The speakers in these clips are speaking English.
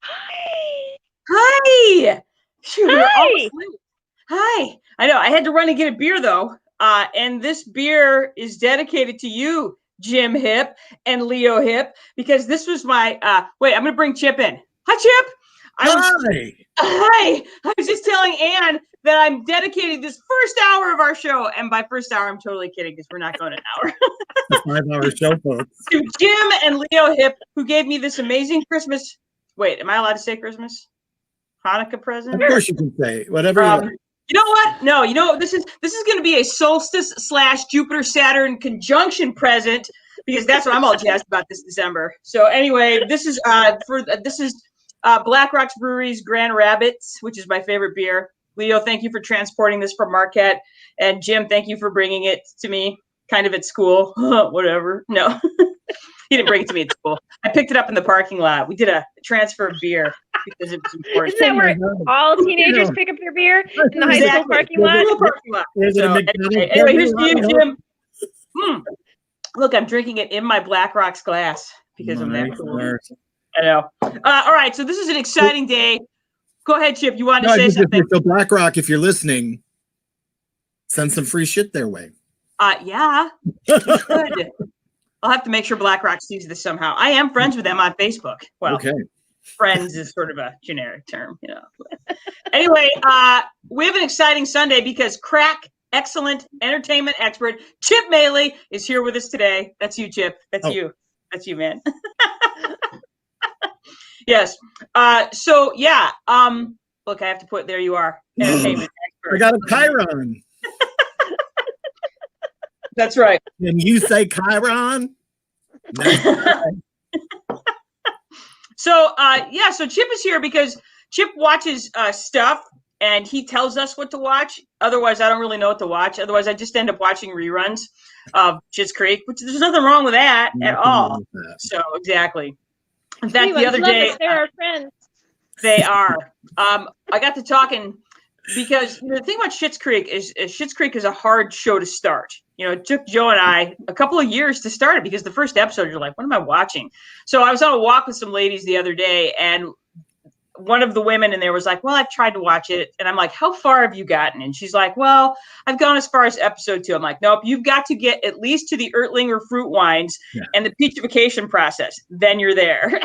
Hi. Hi. Shoot, we were almost Hi. late. Hi. I know. I had to run and get a beer though. And this beer is dedicated to you, Jim Hip and Leo Hip, because this was my wait, I'm gonna bring Chip in. Hi, Chip. Hi. I was just telling Ann that I'm dedicating this first hour of our show, and by first hour, I'm totally kidding because we're not going an hour. The 5-hour show, folks. To Jim and Leo Hip, who gave me this amazing Christmas. Wait, am I allowed to say Christmas? Hanukkah present? Of course you can say whatever you like. You know what? No, you know this is going to be a solstice / Jupiter Saturn conjunction present because that's what I'm all jazzed about this December. So anyway, this is Black Rocks Brewery's Grand Rabbits, which is my favorite beer. Leo, thank you for transporting this from Marquette, and Jim, thank you for bringing it to me, kind of at school. Whatever. No, he didn't bring it to me at school. I picked it up in the parking lot. We did a transfer of beer because it was important. Isn't that where all teenagers pick up their beer in the high school parking lot? So, anyway, here's to you, Jim. Look, I'm drinking it in my Black Rocks glass because I'm that cool. I know. All right, so this is an exciting day. Go ahead, Chip. You wanted to say something? So BlackRock, if you're listening, send some free shit their way. Yeah. Good. I'll have to make sure BlackRock sees this somehow. I am friends with them on Facebook. Well, okay. Friends is sort of a generic term, you know. Anyway, we have an exciting Sunday because crack excellent entertainment expert Chip Moehle is here with us today. That's you, Chip. That's you. That's you, man. Yes. So yeah. Look, I have to put. There you are. Entertainment expert. I got a Chiron. That's right. Can you say Chiron? So yeah. So Chip is here because Chip watches stuff and he tells us what to watch. Otherwise, I don't really know what to watch. Otherwise, I just end up watching reruns of Schitt's Creek, which there's nothing wrong with that at all. So exactly. In fact, the other day, they're our friends. They are. I got to talking because the thing about Schitt's Creek is Schitt's Creek is a hard show to start. You know, it took Joe and I a couple of years to start it because the first episode, you're like, what am I watching? So I was on a walk with some ladies the other day, and one of the women in there was like, well, I've tried to watch it. And I'm like, how far have you gotten? And she's like, well, I've gone as far as episode 2. I'm like, nope, you've got to get at least to the Ertlinger fruit wines and the peachification process. Then you're there.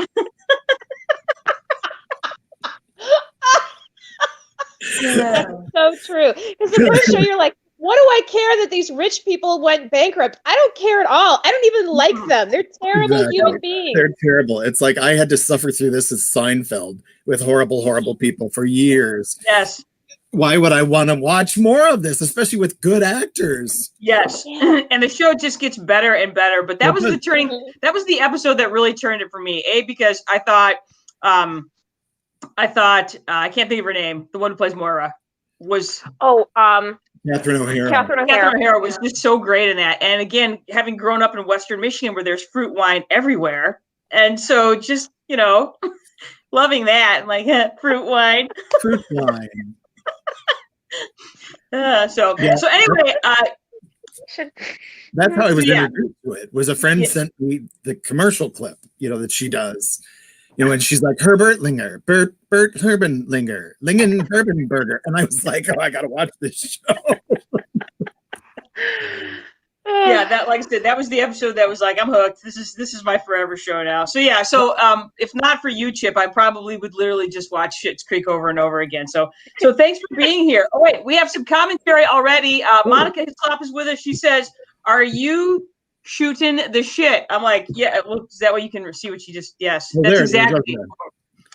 That's so true. Because the first show, you're like, what do I care that these rich people went bankrupt? I don't care at all. I don't even like them. They're terrible human beings. They're terrible. It's like I had to suffer through this as Seinfeld with horrible, horrible people for years. Yes. Why would I want to watch more of this, especially with good actors? Yes. And the show just gets better and better. But that was the turning. That was the episode that really turned it for me. Because I thought I can't think of her name. The one who plays Moira was Catherine O'Hara. Catherine O'Hara was just so great in that. And again, having grown up in Western Michigan where there's fruit wine everywhere. And so just, you know, loving that. I'm like, fruit wine. Fruit wine. So anyway. That's how I was introduced to it. Was a friend sent me the commercial clip, you know, that she does. You know, and she's like, Herbert Linger, Bert Herbenlinger, Lingen Herbenberger. And I was like, oh, I got to watch this show. Yeah, that, like I said, that was the episode that was like, I'm hooked. This is my forever show now. So yeah, if not for you, Chip, I probably would literally just watch Schitt's Creek over and over again. So thanks for being here. Oh wait, we have some commentary already. Monica Hislop is with us. She says, "Are you shooting the shit?" I'm like, yeah. Well, is that way you can see what she just? Yes, that's exactly.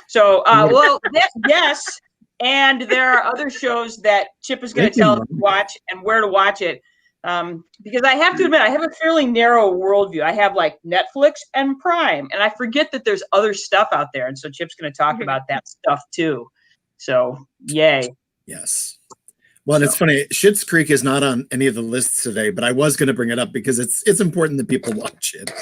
So, well, yes. And there are other shows that Chip is going to tell us to watch and where to watch it. Because I have to admit, I have a fairly narrow worldview. I have like Netflix and Prime, and I forget that there's other stuff out there. And so Chip's going to talk about that stuff too. So, yay. Yes. Well, and it's funny, Schitt's Creek is not on any of the lists today, but I was going to bring it up because it's important that people watch it.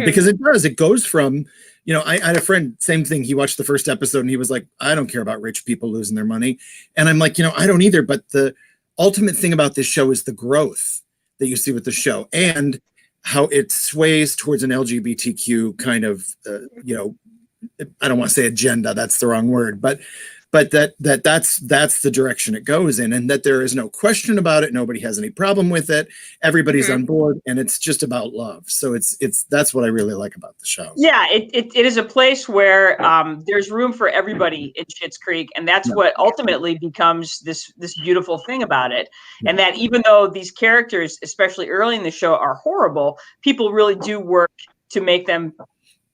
Because it goes from, you know, I had a friend, same thing. He watched the first episode and he was like, I don't care about rich people losing their money. And I'm like, you know, I don't either. But the ultimate thing about this show is the growth that you see with the show and how it sways towards an LGBTQ kind of, you know, I don't want to say agenda, that's the wrong word, but that's the direction it goes in, and that there is no question about it. Nobody has any problem with it. Everybody's on board, and it's just about love. So that's what I really like about the show. Yeah, it is a place where there's room for everybody in Schitt's Creek, and that's what ultimately becomes this beautiful thing about it. And that even though these characters, especially early in the show, are horrible, people really do work to make them,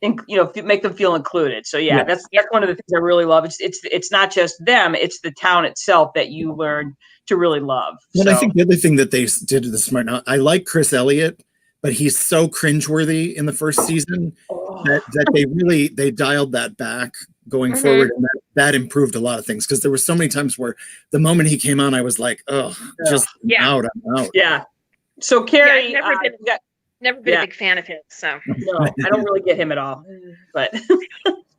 make them feel included. So that's one of the things I really love. It's not just them; it's the town itself that you learn to really love. Well, I think the other thing that they did to the smart now, I like Chris Elliott, but he's so cringeworthy in the first season that they dialed that back going forward, and that improved a lot of things, because there were so many times where the moment he came on, I was like, I'm out. Yeah. So Carrie, never been a big fan of his, so no, I don't really get him at all. But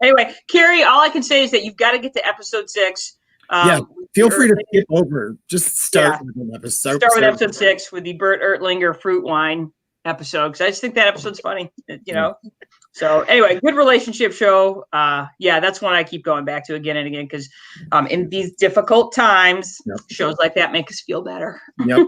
anyway, Carrie, all I can say is that you've got to get to episode 6. Feel free to skip over. Just start with an episode. Start with episode 6 with the Bert Ertlinger fruit wine episode, because I just think that episode's funny. So anyway, good relationship show. That's one I keep going back to again and again, because in these difficult times, shows like that make us feel better. Yep.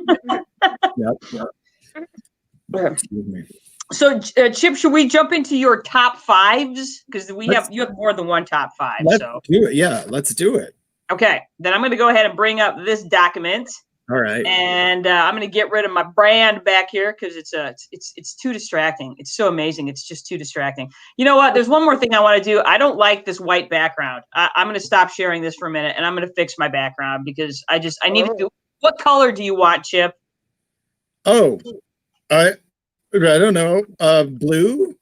So, Chip, should we jump into your top 5s? Because you have more than one top 5. Let's do it. Yeah, let's do it. Okay, then I'm going to go ahead and bring up this document. All right. And I'm going to get rid of my brand back here, because it's too distracting. It's so amazing. It's just too distracting. You know what? There's one more thing I want to do. I don't like this white background. I'm going to stop sharing this for a minute, and I'm going to fix my background, because I need to do. What color do you want, Chip? Oh, I don't know. Blue?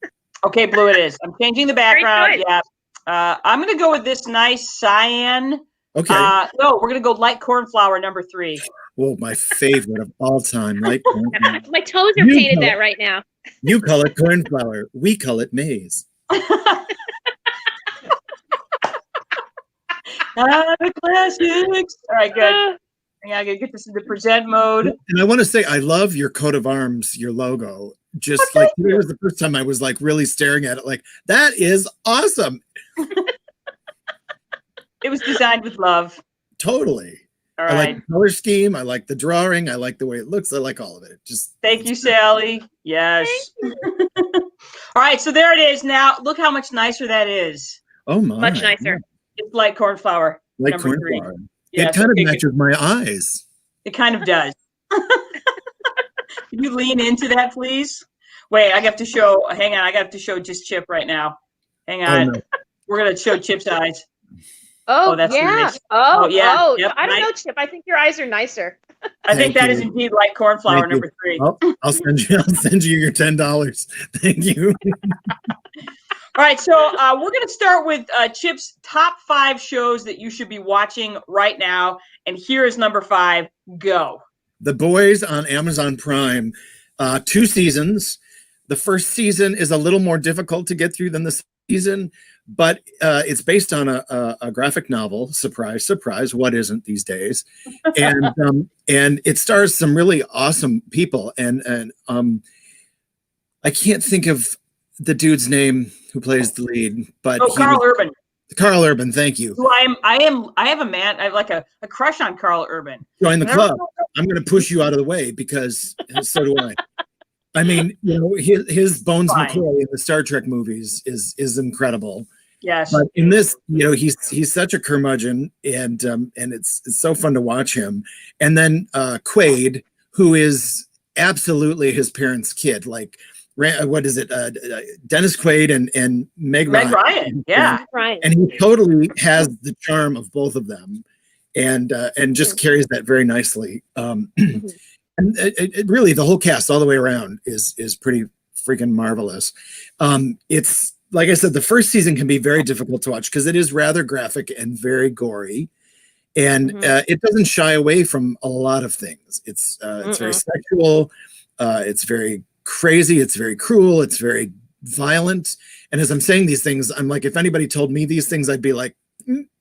Okay, blue it is. I'm changing the background. Yeah. I'm going to go with this nice cyan. Okay. No, we're going to go light cornflower, number 3. Well, my favorite of all time. Light cornflower. My toes are painted that right now. You call it cornflower. We call it maize. The classics. All right, good. I gotta get this into present mode. And I want to say, I love your coat of arms, your logo. Just it was the first time I was like really staring at it, like, that is awesome. It was designed with love. Totally. All right. I like the color scheme. I like the drawing. I like the way it looks. I like all of it. Thank you, Sally. Yes. All right, so there it is. Now look how much nicer that is. Oh my. Much nicer. Yeah. It's light cornflower. Like number cornflower. 3. It kind of matches my eyes. It kind of does. Can you lean into that, please? Wait, I have to show. Hang on, I got to show just Chip right now. Hang on. Oh, no. We're gonna show Chip's eyes. Oh, that's nice. Oh, Yep, I don't know, Chip. I think your eyes are nicer. I think that is indeed light cornflower, number 3. Oh, I'll send you your $10. Thank you. All right, so we're going to start with Chip's top 5 shows that you should be watching right now. And here is number 5. Go. The Boys on Amazon Prime. 2 seasons. The first season is a little more difficult to get through than the season, but it's based on a graphic novel. Surprise, surprise. What isn't these days? And it stars some really awesome people. And I can't think of the dude's name who plays the lead, but Carl Urban. Carl Urban, thank you. Who I have like a crush on Carl Urban. Join the club. I'm going to push you out of the way, because so do I. I mean, his Bones McCoy in the Star Trek movies is incredible. Yes. But in this, he's such a curmudgeon, and it's so fun to watch him. And then Quaid, who is absolutely his parents' kid, like. What is it? Dennis Quaid and Meg Ryan. Yeah. And he totally has the charm of both of them, and just carries that very nicely. And it really, the whole cast all the way around is pretty freaking marvelous. It's like I said, the first season can be very difficult to watch, because it is rather graphic and very gory, and it doesn't shy away from a lot of things. It's very sexual. It's very crazy, it's very cruel, it's very violent. And as I'm saying these things, I'm like, if anybody told me these things, I'd be like,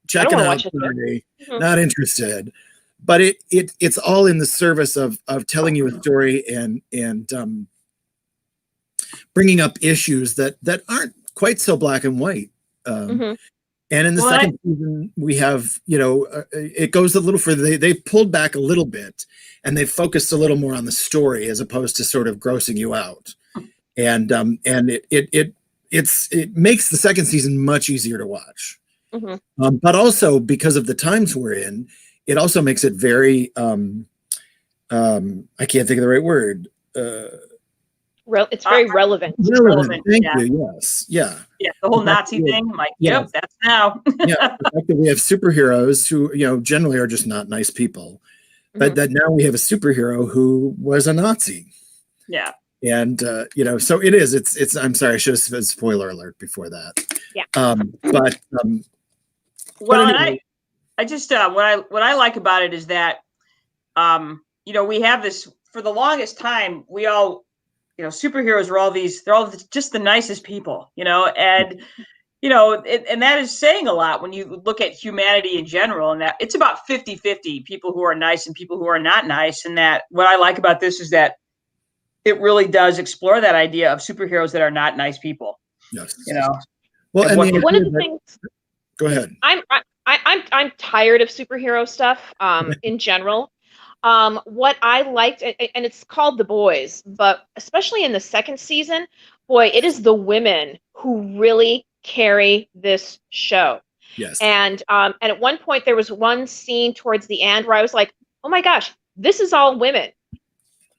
check it out, sorry, not interested. But it's all in the service of telling you a story and bringing up issues that aren't quite so black and white. And in the second season, we have, it goes a little further. They've pulled back a little bit, and they've focused a little more on the story as opposed to sort of grossing you out. And it makes the second season much easier to watch. But also because of the times we're in, it also makes it very I can't think of the right word. It's very relevant. Relevant. Thank you. Yes. Yeah. Yeah. The whole Nazi thing. I'm like, yep, that's now. Yeah. The fact that we have superheroes who, generally are just not nice people, but that now we have a superhero who was a Nazi. Yeah. And so it is. It's. I'm sorry. I should have said spoiler alert before that. Yeah. Well, anyway. I just what I like about it is that we have this for the longest time. We all superheroes are they're all just the nicest people, and and that is saying a lot when you look at humanity in general, and that it's about 50-50 people who are nice and people who are not nice. And that what I like about this is that it really does explore that idea of superheroes that are not nice people. Yes. Well, and one of the things. Go ahead. I'm tired of superhero stuff in general. What I liked, and it's called The Boys, but especially in the second season, boy, it is the women who really carry this show. Yes. And at one point there was one scene towards the end where I was like, oh my gosh, this is all women.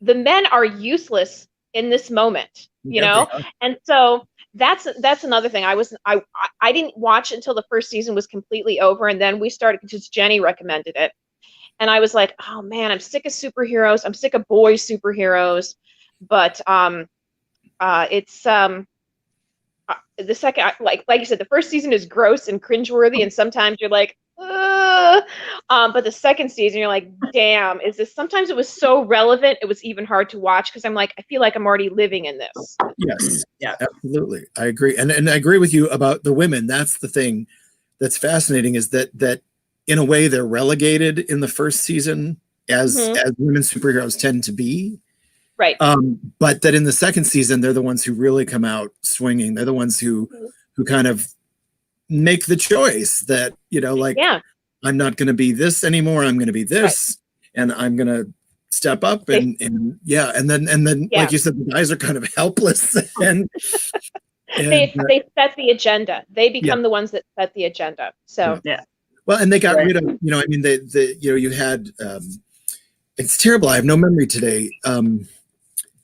The men are useless in this moment, and so that's another thing. I didn't watch until the first season was completely over, and then we started because Jenny recommended it. And I was like, oh man, I'm sick of superheroes. I'm sick of boy superheroes. But it's the second, like you said, the first season is gross and cringeworthy, and sometimes you're like, but the second season you're like, damn, is this? Sometimes it was so relevant, it was even hard to watch because I'm like, I feel like I'm already living in this. Yes, yeah, absolutely, I agree, and I agree with you about the women. That's the thing that's fascinating, is that in a way they're relegated in the first season as women superheroes tend to be. Right. But that in the second season, they're the ones who really come out swinging. They're the ones who kind of make the choice that, I'm not going to be this anymore. I'm going to be this, and I'm going to step up and then like you said, the guys are kind of helpless and they set the agenda. They become the ones that set the agenda. So well, and they got rid of, you had it's terrible. I have no memory today.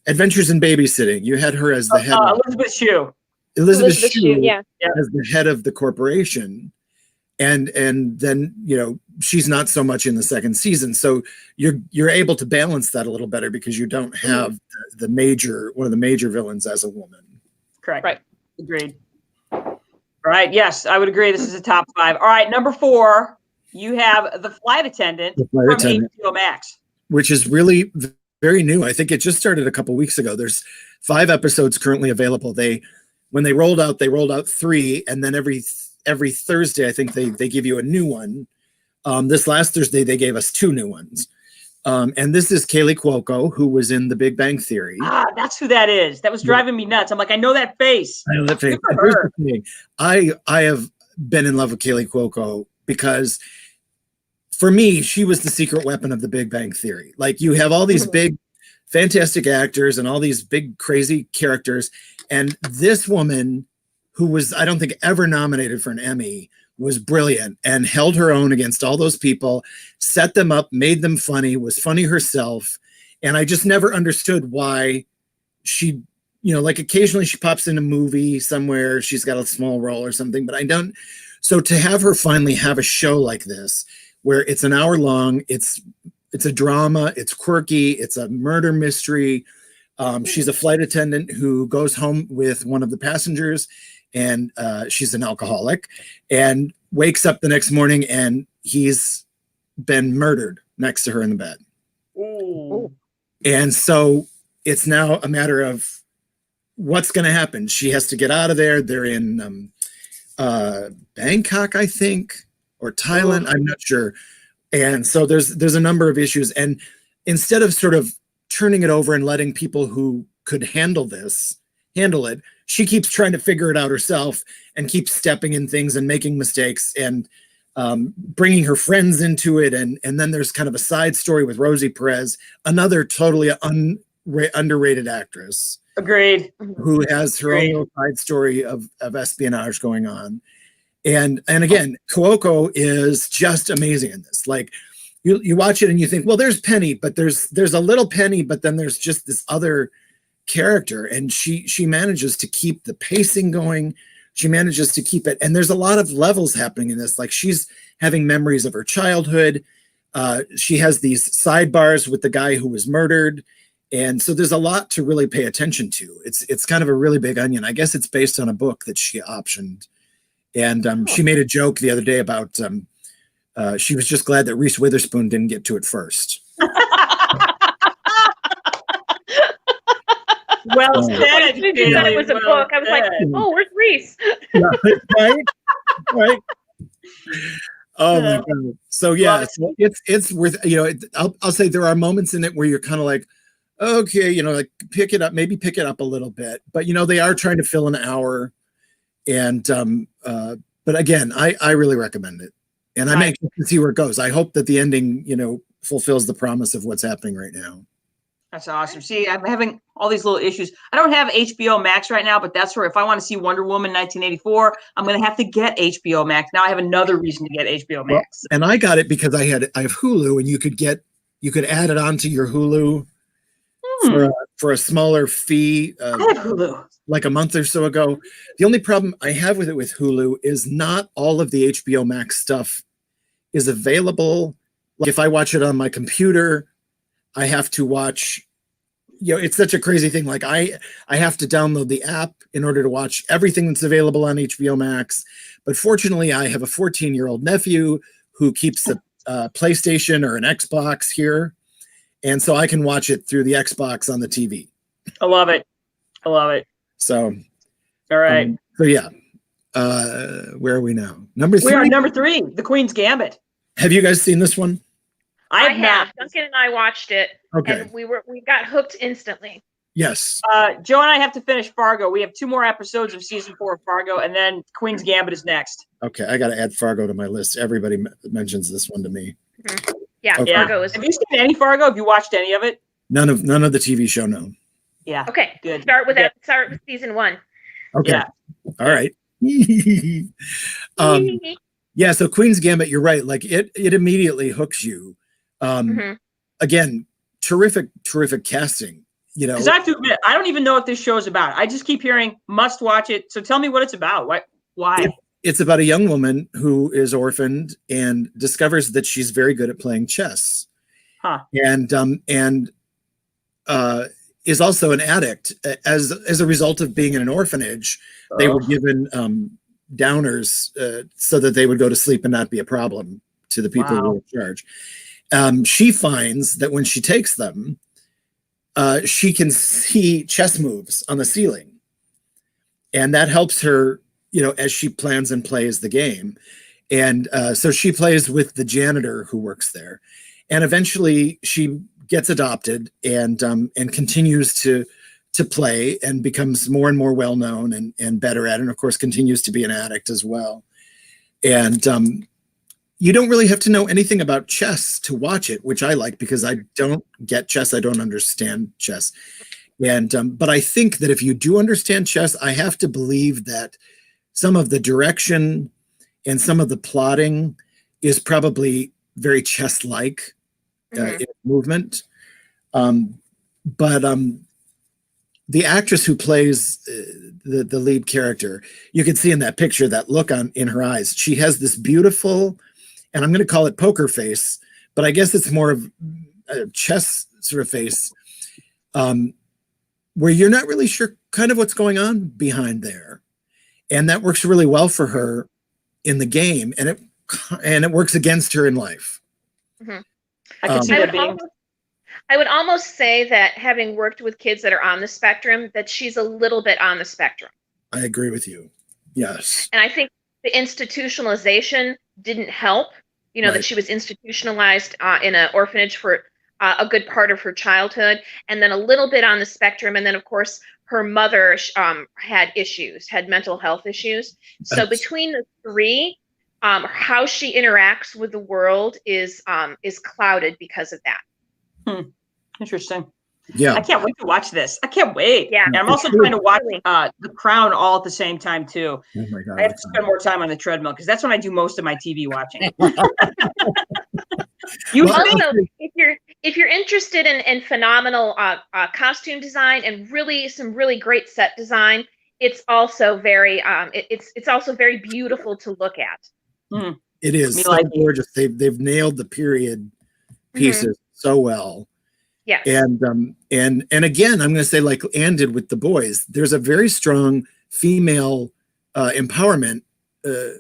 Adventures in Babysitting. You had her as the head. Elizabeth Shue. Elizabeth Shue, as the head of the corporation, and then she's not so much in the second season. So you're able to balance that a little better because you don't have one of the major villains as a woman. Correct. Right. Agreed. All right. Yes, I would agree. This is a top 5. All right. Number 4, you have The Flight Attendant from HBO Max, which is really very new. I think it just started a couple weeks ago. There's 5 episodes currently available. When they rolled out 3, and then every Thursday, I think they give you a new one. This last Thursday, they gave us 2 new ones. And this is Kaylee Cuoco, who was in The Big Bang Theory. That's who that is. That was driving me nuts. I'm like, I know that face. I know that face. Here's the thing. I have been in love with Kaylee Cuoco because, for me, she was the secret weapon of The Big Bang Theory. Like, you have all these big, fantastic actors and all these big, crazy characters. And this woman, who was, I don't think, ever nominated for an Emmy, was brilliant and held her own against all those people, set them up, made them funny, was funny herself. And I just never understood why she, like occasionally she pops in a movie somewhere, she's got a small role or something, but I don't. So to have her finally have a show like this, where it's an hour long, it's a drama, it's quirky, it's a murder mystery. She's a flight attendant who goes home with one of the passengers, and she's an alcoholic, and wakes up the next morning and he's been murdered next to her in the bed. Ooh. And so it's now a matter of what's going to happen. She has to get out of there. They're in Bangkok, I think, or Thailand. I'm not sure. And so there's a number of issues. And instead of sort of turning it over and letting people who could handle this handle it. She keeps trying to figure it out herself and keeps stepping in things and making mistakes and bringing her friends into it. And then there's kind of a side story with Rosie Perez, another totally underrated actress. Agreed. Who has her own little side story of espionage going on. And again, Cuoco is just amazing in this. Like you watch it and you think, well, there's Penny, but there's a little Penny, but then there's just this other character, and she manages to keep the pacing going. She manages to keep it, and there's a lot of levels happening in this. Like she's having memories of her childhood. She has these sidebars with the guy who was murdered, and so there's a lot to really pay attention to. It's kind of a really big onion. I guess it's based on a book that she optioned, and she made a joke the other day about she was just glad that Reese Witherspoon didn't get to it first. Well said. You said it was a book. I was like, oh, where's Reese? Yeah, right. Oh my God. So yeah, so it's worth, I'll say there are moments in it where you're kind of like, okay, like pick it up a little bit, but they are trying to fill an hour, and but again, I really recommend it, and I'm anxious to see where it goes. I hope that the ending fulfills the promise of what's happening right now. That's awesome. See, I'm having all these little issues. I don't have HBO Max right now, but that's where if I want to see Wonder Woman 1984, I'm going to have to get HBO Max. Now I have another reason to get HBO Max. Well, and I got it because I have Hulu, and you could add it onto your Hulu for a smaller fee. I have Hulu. Like a month or so ago. The only problem I have with it with Hulu is not all of the HBO Max stuff is available. Like if I watch it on my computer, I have to watch, it's such a crazy thing. Like I have to download the app in order to watch everything that's available on HBO Max. But fortunately, I have a 14-year-old nephew who keeps a PlayStation or an Xbox here. And so I can watch it through the Xbox on the TV. I love it. So, all right. So yeah, where are we now? Number 3. We are number 3, The Queen's Gambit. Have you guys seen this one? I have. Duncan and I watched it, okay, and we got hooked instantly. Yes. Joe and I have to finish Fargo. We have 2 more episodes of season 4 of Fargo, and then Queen's Gambit is next. Okay, I got to add Fargo to my list. Everybody mentions this one to me. Mm-hmm. Yeah, okay. Fargo is. Have you seen any Fargo? Have you watched any of it? None of the TV show. No. Yeah. Okay. Good. Start with season 1. Okay. Yeah. All right. Yeah. So Queen's Gambit, you're right. Like it immediately hooks you. Again, terrific casting. Because I have to admit, I don't even know what this show is about. I just keep hearing must watch it. So tell me what it's about. Why? It's about a young woman who is orphaned and discovers that she's very good at playing chess. Huh. And is also an addict. As a result of being in an orphanage, they were given downers so that they would go to sleep and not be a problem to the people who were in charge. She finds that when she takes them, she can see chess moves on the ceiling. And that helps her, as she plans and plays the game. And so she plays with the janitor who works there. And eventually she gets adopted and continues to play and becomes more and more well-known and better at it. And of course, continues to be an addict as well. And you don't really have to know anything about chess to watch it, which I like because I don't get chess. I don't understand chess. And but I think that if you do understand chess, I have to believe that some of the direction and some of the plotting is probably very chess-like in movement. But the actress who plays the lead character, you can see in that picture that look in her eyes. She has this beautiful, and I'm going to call it poker face, but I guess it's more of a chess sort of face, where you're not really sure kind of what's going on behind there. And that works really well for her in the game, and it works against her in life. Mm-hmm. I can see that being. I would almost say that having worked with kids that are on the spectrum, that she's a little bit on the spectrum. I agree with you. Yes. And I think the institutionalization didn't help, that she was institutionalized in an orphanage for a good part of her childhood, and then a little bit on the spectrum. And then, of course, her mother had mental health issues. So between the three, how she interacts with the world is clouded because of that. Interesting. Yeah. I can't wait to watch this. I can't wait. Yeah. And I'm also trying to watch The Crown all at the same time too. Oh my God. I have to spend more time on the treadmill because that's when I do most of my TV watching. If you're interested in phenomenal costume design and some really great set design, it's also very it's also very beautiful to look at. It is so gorgeous. They've nailed the period pieces so well. Yeah. And again, I'm going to say, like Anne did with the boys, there's a very strong female empowerment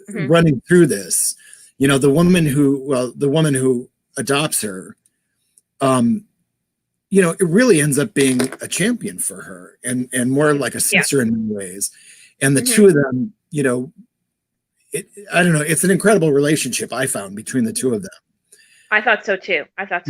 running through this. You know, the woman who adopts her, you know, it really ends up being a champion for her and more like a sister in many ways. And the two of them, you know, I don't know, it's an incredible relationship I found between the two of them. I thought so too. I thought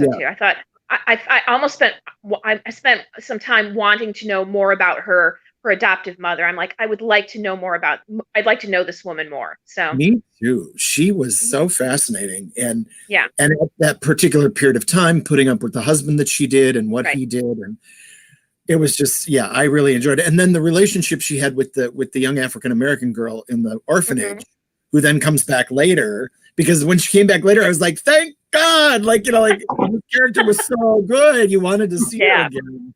I almost spent some time wanting to know more about her adoptive mother. I'm like, I'd like to know this woman more. So me too. She was so fascinating. And at that particular period of time, putting up with the husband that she did and what he did. And it was just, I really enjoyed it. And then the relationship she had with the young African-American girl in the orphanage, who then comes back later, because when she came back later, I was like, thank God, like, you know, like the character was so good. You wanted to see her again.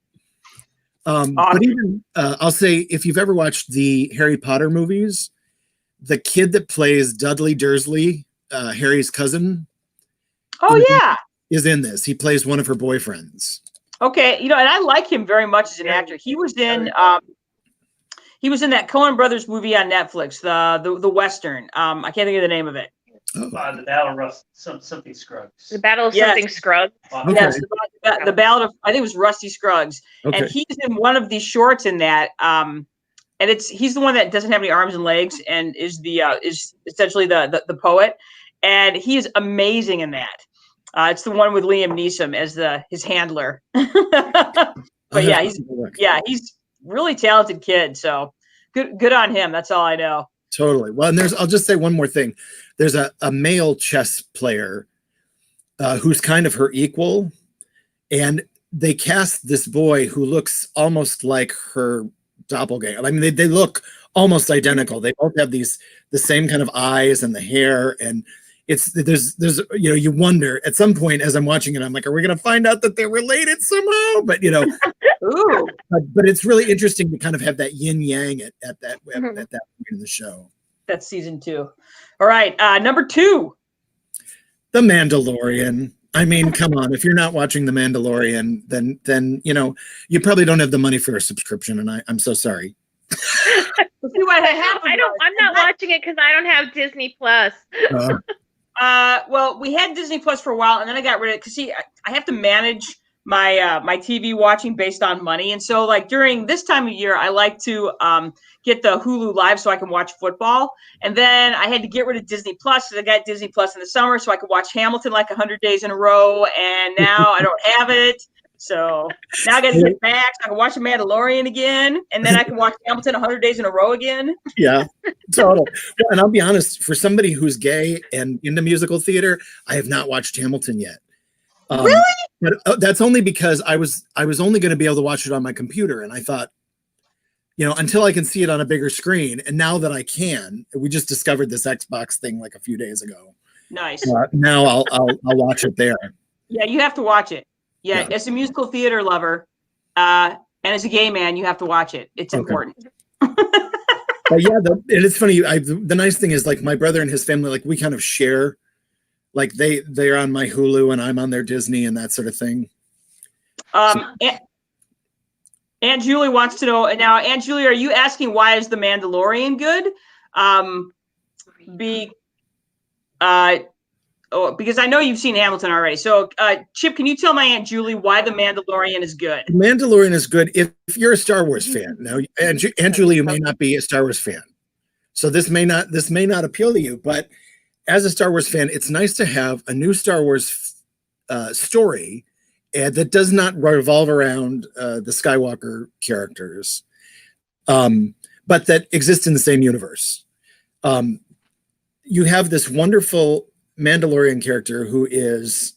But even I'll say, if you've ever watched the Harry Potter movies, the kid that plays Dudley Dursley, Harry's cousin, is in this. He plays one of her boyfriends. Okay, you know, and I like him very much as an actor. He was in that Coen Brothers movie on Netflix, the Western. I can't think of the name of it. The Battle of something Scruggs. The Battle of something Scruggs. Okay. Yes, the Battle of, I think it was Rusty Scruggs. Okay. And he's in one of the shorts in that. And he's the one that doesn't have any arms and legs and is essentially the poet. And he is amazing in that. It's the one with Liam Neeson as his handler. But he's really talented kid. So good on him. That's all I know. Totally. Well, and I'll just say one more thing. There's a male chess player who's kind of her equal, and they cast this boy who looks almost like her doppelganger. I mean, they look almost identical. They both have the same kind of eyes and the hair, and there's you know, you wonder at some point as I'm watching it, I'm like, are we going to find out that they're related somehow? But you know, but it's really interesting to kind of have that yin yang at that point in the show. That's season 2. All right, number 2, The Mandalorian. I mean, come on, if you're not watching The Mandalorian, then you know, you probably don't have the money for a subscription, and I'm so sorry. See what happened. I'm not watching it because I don't have Disney Plus. Well, we had Disney Plus for a while, and then I got rid of it because I have to manage my my TV watching based on money, and so like during this time of year, I like to get the Hulu Live so I can watch football, and then I had to get rid of Disney Plus because I got Disney Plus in the summer so I could watch Hamilton like 100 days in a row, and now I don't have it. So now I got to get back so I can watch The Mandalorian again, and then I can watch Hamilton 100 days in a row again. Yeah, total. Well, and I'll be honest, for somebody who's gay and into musical theater, I have not watched Hamilton yet. Really? But that's only because I was only going to be able to watch it on my computer, and I thought, you know, until I can see it on a bigger screen, and now that I can, we just discovered this Xbox thing like a few days ago. Nice. Now I'll watch it there. Yeah, you have to watch it. Yeah, as a musical theater lover, and as a gay man, you have to watch it. It's important. But yeah, and it's funny. The nice thing is, like, my brother and his family, like, we kind of share. Like they're on my Hulu and I'm on their Disney and that sort of thing. Aunt Julie wants to know now. Aunt Julie, are you asking why is The Mandalorian good? Because I know you've seen Hamilton already. So, Chip, can you tell my Aunt Julie why The Mandalorian is good? The Mandalorian is good if you're a Star Wars fan. Now, Aunt Julie, you may not be a Star Wars fan, so this may not appeal to you, but as a Star Wars fan, it's nice to have a new Star Wars story that does not revolve around the Skywalker characters. but that exist in the same universe. You have this wonderful Mandalorian character who is,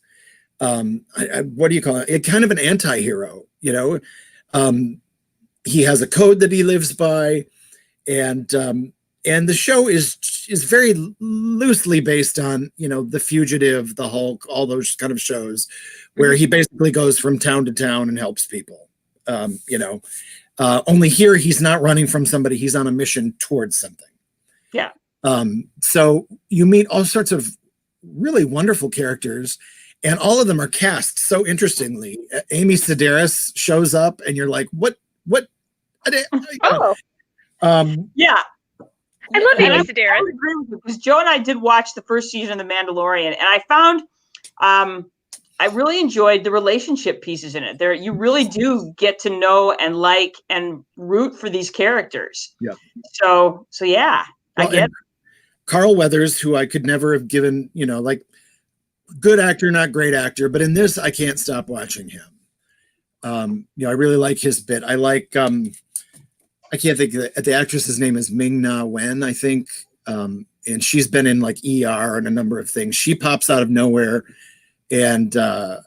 what do you call it? Kind of an anti-hero, you know. He has a code that he lives by, and the show is very loosely based on, you know, The Fugitive, The Hulk, all those kind of shows where he basically goes from town to town and helps people. You know, only here he's not running from somebody; he's on a mission towards something. Yeah. So you meet all sorts of really wonderful characters, and all of them are cast so interestingly. Amy Sedaris shows up, and you're like, "What? Oh, Yeah. I love Amy I Sedaris. would agree with you, because Joe and I did watch the first season of The Mandalorian, and I found I really enjoyed the relationship pieces in it. There, you really do get to know and like and root for these characters. Yeah. So yeah, Well, I get it. Carl Weathers, who I could never have given, you know, like good actor, not great actor, but in this, I can't stop watching him. You know, I really like his bit. I like, I can't think of the actress's name is Ming-Na Wen, I think. And she's been in like ER and a number of things. She pops out of nowhere. And there's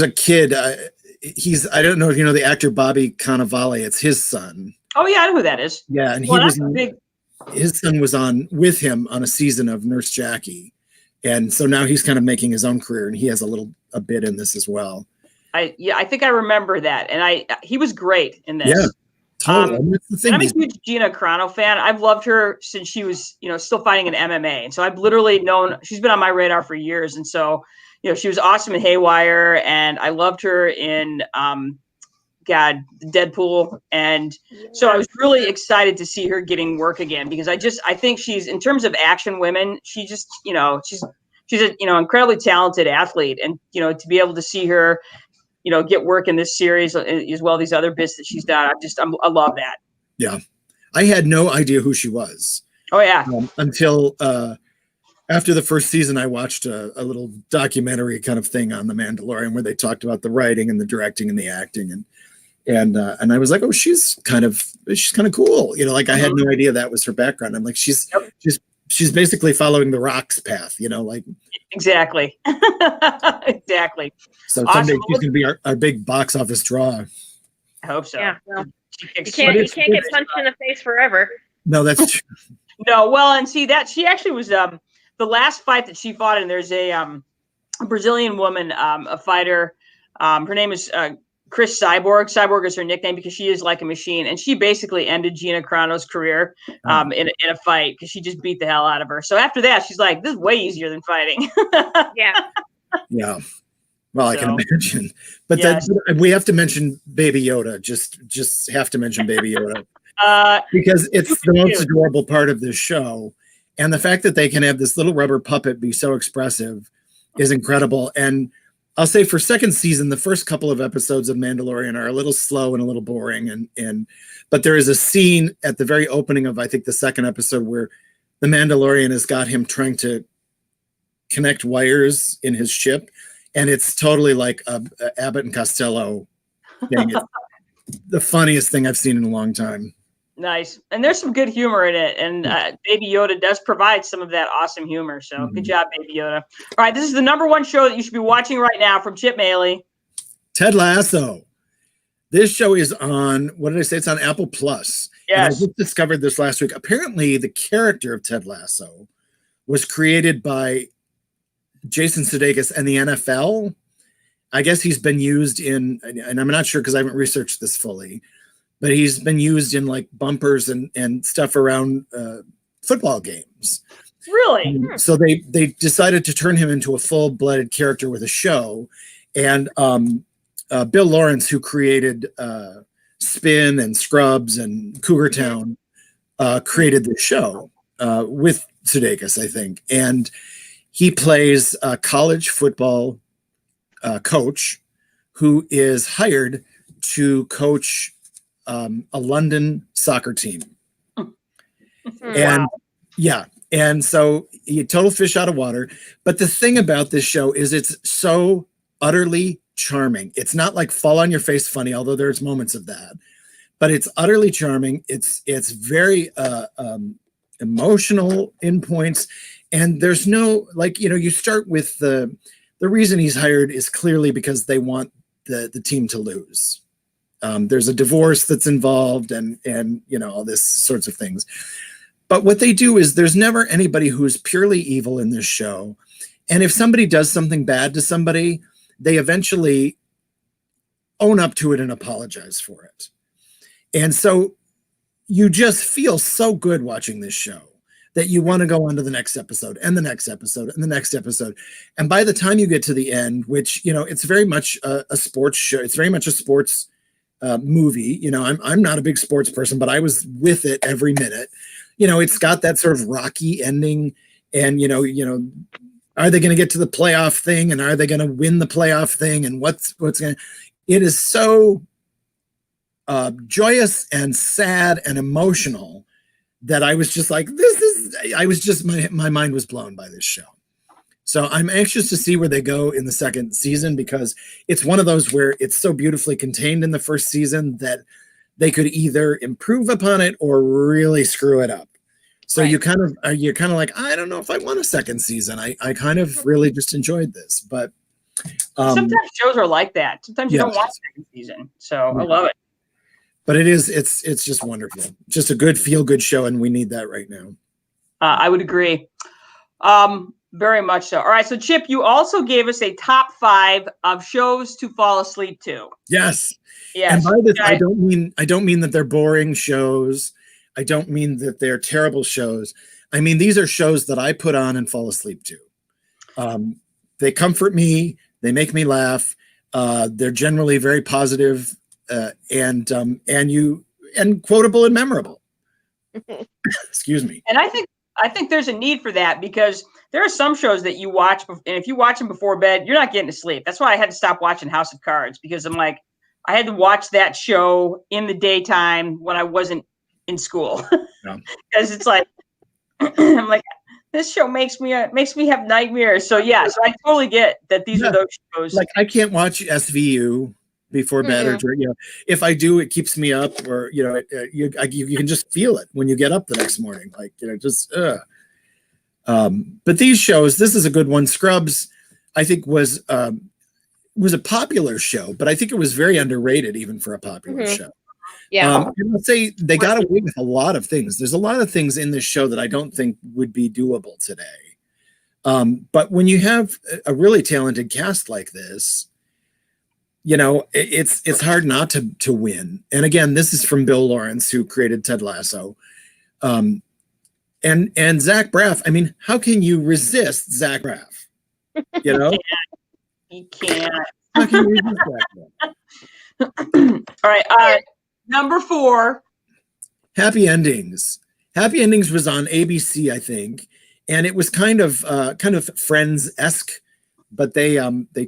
a kid, I don't know if you know the actor Bobby Cannavale, it's his son. Oh yeah, I know who that is. Yeah, and Well, that's a big. his son was on with him on a season of Nurse Jackie. And so now he's kind of making his own career, and he has a bit in this as well. I think I remember that, and he was great in this. Yeah, totally. That's the thing. I'm a huge Gina Carano fan. I've loved her since she was, you know, still fighting in MMA, and so I've literally known she's been on my radar for years. And so, you know, she was awesome in Haywire, and I loved her in Deadpool, and so I was really excited to see her getting work again, because I think she's, in terms of action women, she just, you know, she's a, you know, incredibly talented athlete, and, you know, to be able to see her, you know, get work in this series as well, these other bits that she's done, I love that. Yeah, I had no idea who she was. Oh yeah. Until after the first season, I watched a little documentary kind of thing on The Mandalorian where they talked about the writing and the directing and the acting, and I was like, oh, she's kind of cool, you know, like I had no idea that was her background. I'm like, she's basically following the Rock's path, you know, like exactly. Exactly. So awesome. Someday she's gonna be our big box office draw. I hope so. Yeah. Well, you can't get punched in the face forever. No, that's true. No, well, and see that she actually was the last fight that she fought in. There's a Brazilian woman, a fighter. Her name is Chris Cyborg. Cyborg is her nickname because she is like a machine, and she basically ended Gina Carano's career in a fight because she just beat the hell out of her. So after that, she's like, "This is way easier than fighting." Yeah. Yeah. Well, I can imagine, but we have to mention Baby Yoda. Just have to mention Baby Yoda because it's the most adorable part of this show, and the fact that they can have this little rubber puppet be so expressive is incredible. And I'll say for second season, the first couple of episodes of Mandalorian are a little slow and a little boring, but there is a scene at the very opening of, I think, the second episode where the Mandalorian has got him trying to connect wires in his ship. And it's totally like a Abbott and Costello thing. It's the funniest thing I've seen in a long time. Nice. And there's some good humor in it. And Baby Yoda does provide some of that awesome humor. So good job, Baby Yoda. All right. This is the #1 show that you should be watching right now from Chip Moehle. Ted Lasso. This show is on, what did I say? It's on Apple Plus. Yes. And I just discovered this last week. Apparently, the character of Ted Lasso was created by Jason Sudeikis and the NFL. I guess he's been used in, and I'm not sure because I haven't researched this fully, but he's been used in like bumpers and stuff around football games. Really? So they decided to turn him into a full-blooded character with a show. And Bill Lawrence, who created Spin and Scrubs and Cougar Town, created the show with Sudeikis, I think. And he plays a college football coach who is hired to coach a London soccer team. And and so he total fish out of water. But the thing about this show is it's so utterly charming. It's not like fall on your face funny, although there's moments of that, but it's utterly charming. It's very emotional in points, and there's no, like, you start with the reason he's hired is clearly because they want the team to lose. There's a divorce that's involved, and all this sorts of things. But what they do is there's never anybody who's purely evil in this show. And if somebody does something bad to somebody, they eventually own up to it and apologize for it. And so you just feel so good watching this show that you want to go on to the next episode and the next episode and the next episode. And by the time you get to the end, which, it's very much a sports show. It's very much a sports movie. I'm not a big sports person, but I was with it every minute. It's got that sort of rocky ending, and, are they going to get to the playoff thing, and are they going to win the playoff thing, and what's going to, it is so joyous and sad and emotional that I was just like, my mind was blown by this show. So I'm anxious to see where they go in the second season, because it's one of those where it's so beautifully contained in the first season that they could either improve upon it or really screw it up. So right. You're kind of like, I don't know if I want a second season. I kind of really just enjoyed this, but sometimes shows are like that. Sometimes you don't want a second season. So I love it. But it's just wonderful. Just a good feel good show, and we need that right now. I would agree. Very much so. All right. So Chip, you also gave us a top 5 of shows to fall asleep to. Yes. Yes. And by this, I don't mean that they're boring shows. I don't mean that they're terrible shows. I mean, these are shows that I put on and fall asleep to. They comfort me. They make me laugh. They're generally very positive, and quotable and memorable. Excuse me. And I think there's a need for that, because there are some shows that you watch, and if you watch them before bed, you're not getting to sleep. That's why I had to stop watching House of Cards, because I'm like, I had to watch that show in the daytime when I wasn't in school, because it's like, I'm like, this show makes me have nightmares. So yeah, so I totally get that these are those shows. Like, I can't watch SVU before bed, or if I do, it keeps me up, or you can just feel it when you get up the next morning, like but these shows, this is a good one. Scrubs, I think, was a popular show, but I think it was very underrated even for a popular show. Yeah. And I'll say they got away with a lot of things. There's a lot of things in this show that I don't think would be doable today. But when you have a really talented cast like this, it's hard not to win. And again, this is from Bill Lawrence, who created Ted Lasso. And Zach Braff. I mean, how can you resist Zach Braff? You can't. How can you resist Zach Braff? All right. Number 4. Happy Endings. Happy Endings was on ABC, I think, and it was kind of Friends-esque, but they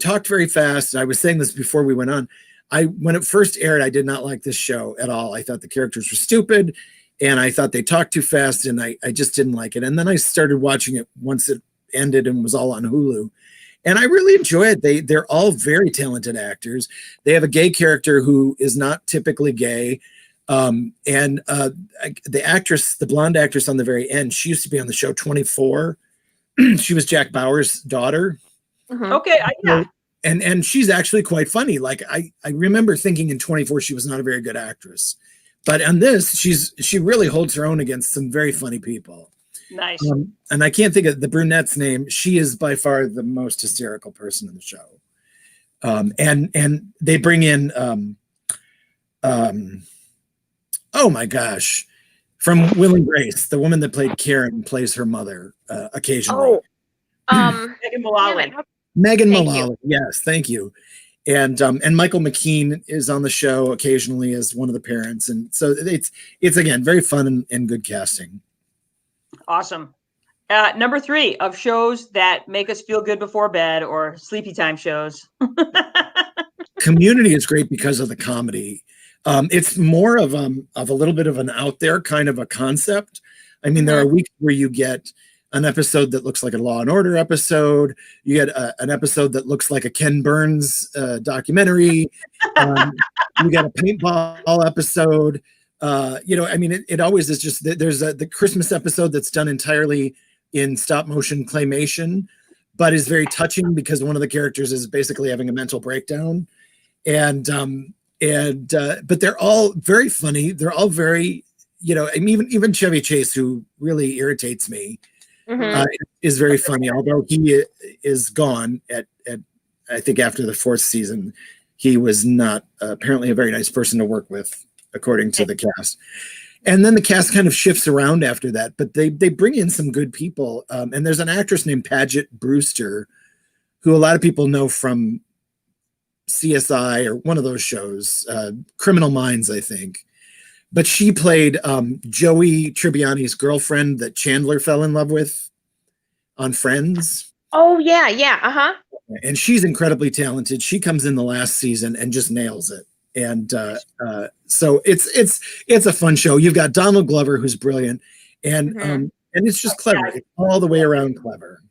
talked very fast. I was saying this before we went on. When it first aired, I did not like this show at all. I thought the characters were stupid, and I thought they talked too fast, and I just didn't like it. And then I started watching it once it ended and was all on Hulu. And I really enjoy it. They're all very talented actors. They have a gay character who is not typically gay. And the actress, the blonde actress on the very end, she used to be on the show 24. She was Jack Bauer's daughter. Mm-hmm. Okay. Yeah. And she's actually quite funny. Like, I remember thinking in 24, she was not a very good actress. But on this, she really holds her own against some very funny people. Nice. And I can't think of the brunette's name. She is by far the most hysterical person in the show. And they bring in, oh my gosh, from Will and Grace, the woman that played Karen plays her mother occasionally. Megan Mullally. Megan Mullally. Yes, thank you. And Michael McKean is on the show occasionally as one of the parents. And so it's again, very fun and good casting. Awesome. Number 3 of shows that make us feel good before bed, or sleepy time shows. Community is great because of the comedy. It's more of a little bit of an out there kind of a concept. I mean, there are weeks where you get an episode that looks like a Law and Order episode. You get an episode that looks like a Ken Burns documentary. You get a paintball episode. It always is just there's the Christmas episode that's done entirely in stop motion claymation, but is very touching because one of the characters is basically having a mental breakdown. But they're all very funny. They're all very, even Chevy Chase, who really irritates me, is very funny. Although he is gone at I think after the 4th season, he was not apparently a very nice person to work with, according to the cast. And then the cast kind of shifts around after that, but they bring in some good people. And there's an actress named Paget Brewster, who a lot of people know from CSI or one of those shows, Criminal Minds, I think. But she played Joey Tribbiani's girlfriend that Chandler fell in love with on Friends. Oh, yeah. And she's incredibly talented. She comes in the last season and just nails it. And so it's a fun show. You've got Donald Glover, who's brilliant, and it's just clever. It's all the way around clever.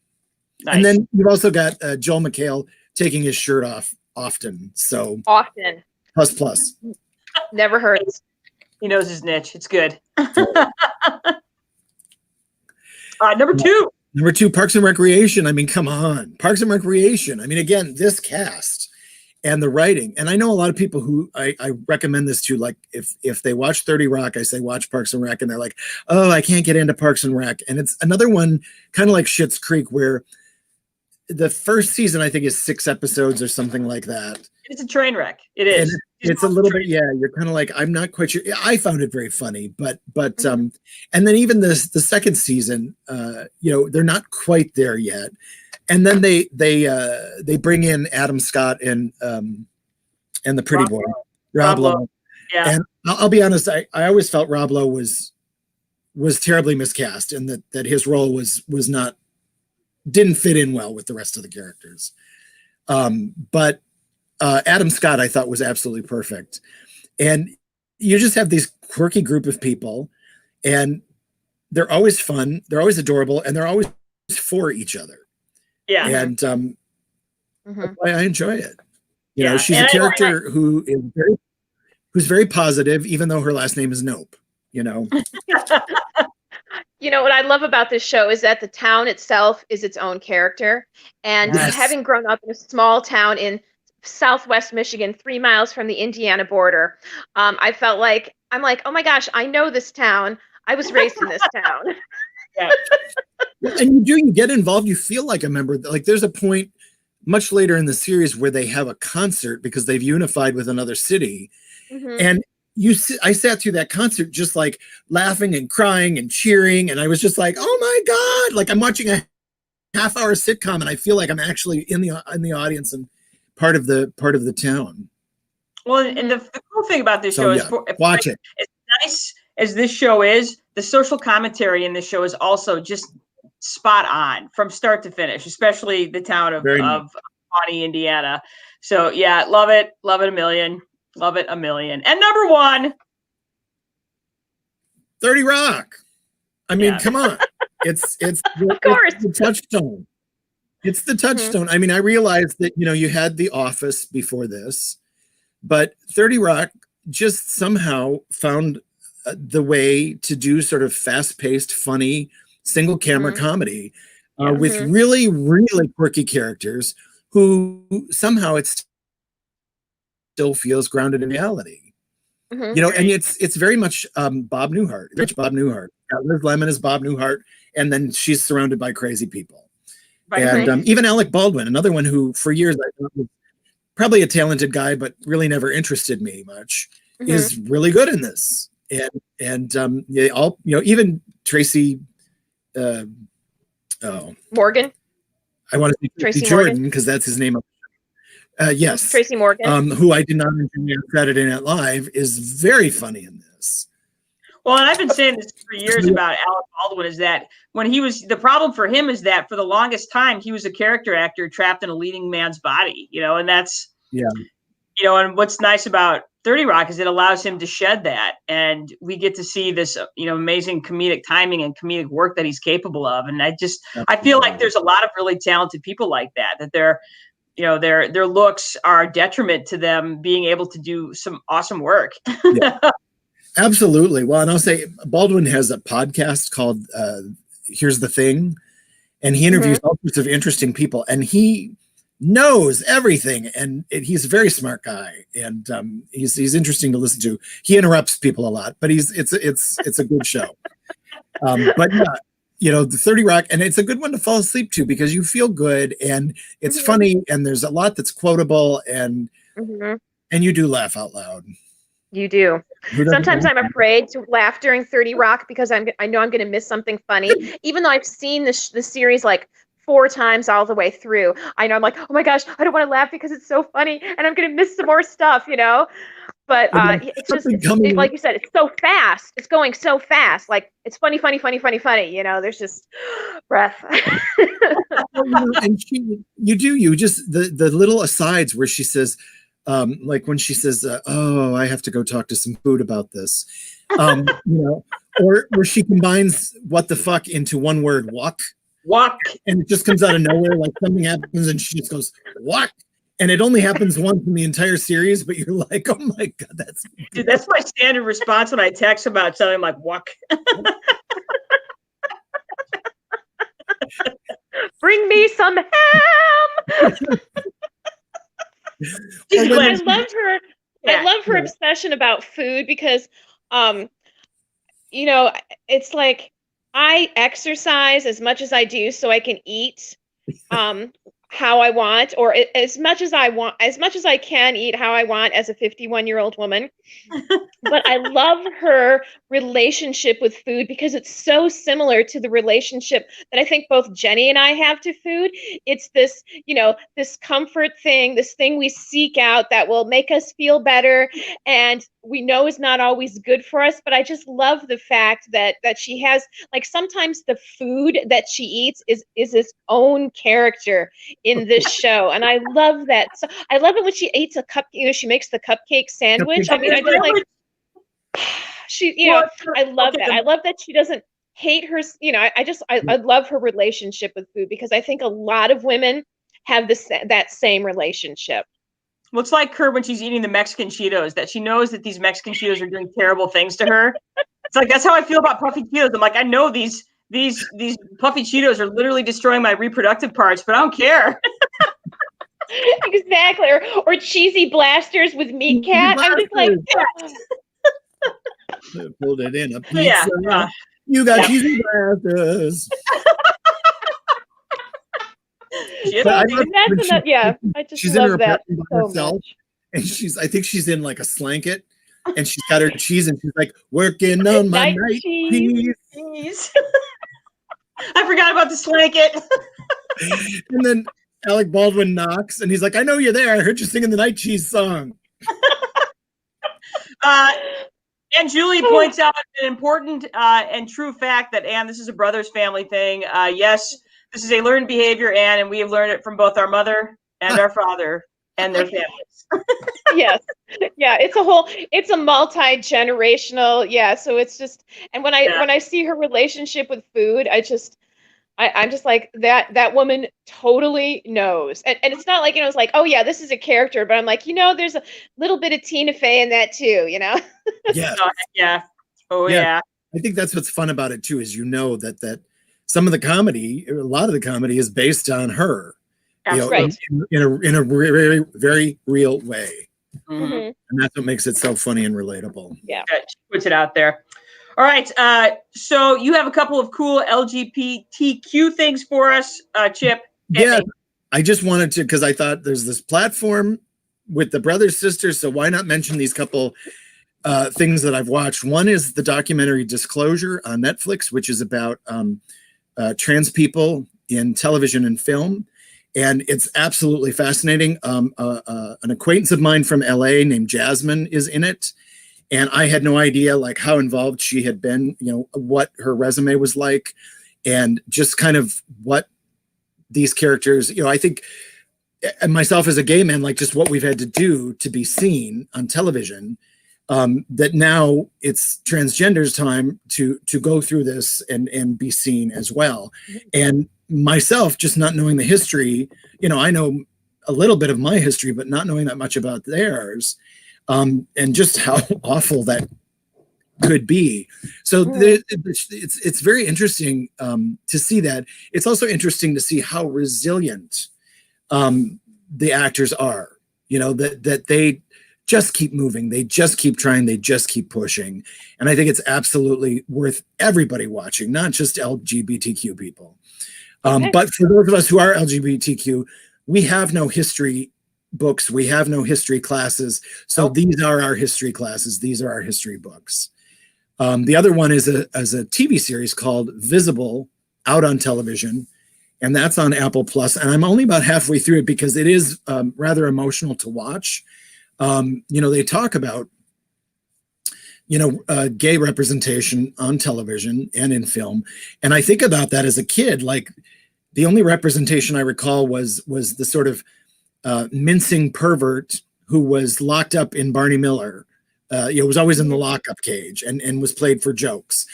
Nice. And then you've also got Joel McHale taking his shirt off often. So often. Plus. Never hurts. He knows his niche. It's good. Number two, Parks and Recreation. I mean, come on. Parks and Recreation. I mean, again, this cast and the writing. And I know a lot of people who I recommend this to, like, if they watch 30 Rock, I say watch Parks and Rec, and they're like, oh, I can't get into Parks and Rec. And it's another one kind of like Schitt's Creek, where the first season, I think, is 6 episodes or something like that. It's a train wreck. It is. And it's a little bit, you're kind of like, I'm not quite sure. I found it very funny, but and then even the second season, they're not quite there yet. And then they bring in Adam Scott and the pretty boy, Rob Lowe. Yeah. And I'll be honest, I always felt Rob Lowe was terribly miscast, and that his role didn't fit in well with the rest of the characters. But Adam Scott, I thought, was absolutely perfect. And you just have these quirky group of people, and they're always fun, they're always adorable, and they're always for each other. Yeah. And that's why I enjoy it. You know, she's a character who's very positive, even though her last name is Nope, you know. You know, what I love about this show is that the town itself is its own character. And having grown up in a small town in Southwest Michigan, 3 miles from the Indiana border, I felt like, oh my gosh, I know this town. I was raised in this town. Yeah. And you get involved. You feel like a member. Like, there's a point much later in the series where they have a concert because they've unified with another city. And I sat through that concert just like laughing and crying and cheering. And I was just like, oh my God, like I'm watching a half-hour sitcom and I feel like I'm actually in the audience and part of the town. Well, and the cool thing about this show is watch it. As nice as this show is, the social commentary in this show is also just spot on from start to finish, especially the town of Pawnee, Indiana. So yeah, love it a million. Love it a million. And number 1, 30 Rock. I mean, come on. It's of course. It's the touchstone. It's the touchstone. I mean, I realized that, you had The Office before this, but 30 Rock just somehow found the way to do sort of fast-paced, funny, single-camera comedy with really, really quirky characters who somehow it's still feels grounded in reality. And it's very much Bob Newhart. Rich Bob Newhart. Liz Lemon is Bob Newhart, and then she's surrounded by crazy people. And even Alec Baldwin, another one who for years I thought was probably a talented guy, but really never interested me much, is really good in this. And they all, even Tracy Morgan. I want to say Tracy Jordan because that's his name. Yes. Tracy Morgan. Who I did not enjoy on Saturday Night Live, is very funny in this. Well, and I've been saying this for years about Alec Baldwin, is that the problem for him is that for the longest time, he was a character actor trapped in a leading man's body, and that's, and what's nice about 30 Rock is it allows him to shed that, and we get to see this, amazing comedic timing and comedic work that he's capable of. And I feel like there's a lot of really talented people like that their looks are a detriment to them being able to do some awesome work. Yeah. Absolutely. Well, and I'll say Baldwin has a podcast called Here's the Thing, and he interviews all sorts of interesting people, and he knows everything, and he's a very smart guy, and he's interesting to listen to. He interrupts people a lot, but it's a good show. But yeah, the 30 Rock, and it's a good one to fall asleep to because you feel good, and it's funny, and there's a lot that's quotable, and you do laugh out loud. You do. Sometimes I'm afraid to laugh during 30 Rock because I know I'm going to miss something funny. Even though I've seen the series like 4 times all the way through, I know I'm like, oh my gosh, I don't want to laugh because it's so funny and I'm going to miss some more stuff, But it's just, like you said, it's so fast. It's going so fast. Like, it's funny. There's just breath. And you just, the little asides where she says, like when she says, oh, I have to go talk to some food about this, or where she combines what the fuck into one word, walk, and it just comes out of nowhere, like something happens and she just goes, what? And it only happens once in the entire series, but you're like, oh my God, that's my standard response when I text about something. I'm like, walk. Bring me some ham. I love her. I love her obsession about food because, it's like I exercise as much as I do so I can eat how I want, or as much as I can eat how I want as a 51-year-old woman. But I love her relationship with food because it's so similar to the relationship that I think both Jenny and I have to food. It's this, this comfort thing, this thing we seek out that will make us feel better and we know is not always good for us. But I just love the fact that she has, like, sometimes the food that she eats is its own character in this show. And I love that. So I love it when she eats a she makes the cupcake sandwich. I mean, I just like, I love that. I love that she doesn't hate her, I love her relationship with food because I think a lot of women have that same relationship. Looks like her when she's eating the Mexican Cheetos, that she knows that these Mexican Cheetos are doing terrible things to her. It's like, that's how I feel about puffy Cheetos. I'm like, I know these puffy Cheetos are literally destroying my reproductive parts, but I don't care. Exactly. Or cheesy blasters with meat cat. I'm just like, pulled it in a pizza. Yeah. You got cheesy blasters. I just love that so much. And I think she's in like a slanket, and she's got her cheese, and she's like, working on my night cheese. I forgot about the slanket. And then Alec Baldwin knocks, and he's like, I know you're there. I heard you singing the night cheese song. And Julie points out an important and true fact that, Anne, this is a brother's family thing. Yes, this is a learned behavior, Anne, and we have learned it from both our mother and our father and their families. Yes. Yeah, it's a multi-generational. Yeah, so it's just, and when I see her relationship with food, I'm just like, that woman totally knows. And it's not like, it's like, oh yeah, this is a character, but I'm like, there's a little bit of Tina Fey in that too, Yeah. Yeah. Oh yeah. I think that's what's fun about it too, is that some of the comedy, a lot of the comedy is based on her. That's right. In a very, very real way. Mm-hmm. And that's what makes it so funny and relatable. Yeah. She puts it out there. All right. So you have a couple of cool LGBTQ things for us, Chip. Yeah. I just wanted to, because I thought there's this platform with the brothers, sisters. So why not mention these couple things that I've watched? One is the documentary Disclosure on Netflix, which is about trans people in television and film. And it's absolutely fascinating. An acquaintance of mine from LA named Jasmine is in it. And I had no idea like how involved she had been, what her resume was like, and just kind of what these characters, I think and myself as a gay man, like just what we've had to do to be seen on television, that now it's transgenders' time to go through this and be seen as well. And myself, just not knowing the history, I know a little bit of my history, but not knowing that much about theirs, and just how awful that could be. So it's very interesting to see that. It's also interesting to see how resilient the actors are, that they just keep moving, they just keep trying, they just keep pushing. And I think it's absolutely worth everybody watching, not just LGBTQ people. But for those of us who are LGBTQ, we have no history books, we have no history classes. So these are our history classes, these are our history books. The other one is a TV series called Visible, out on television, and that's on Apple Plus. And I'm only about halfway through it because it is rather emotional to watch. They talk about, gay representation on television and in film. And I think about that as a kid, like the only representation I recall was the sort of mincing pervert who was locked up in Barney Miller. Was always in the lockup cage and was played for jokes.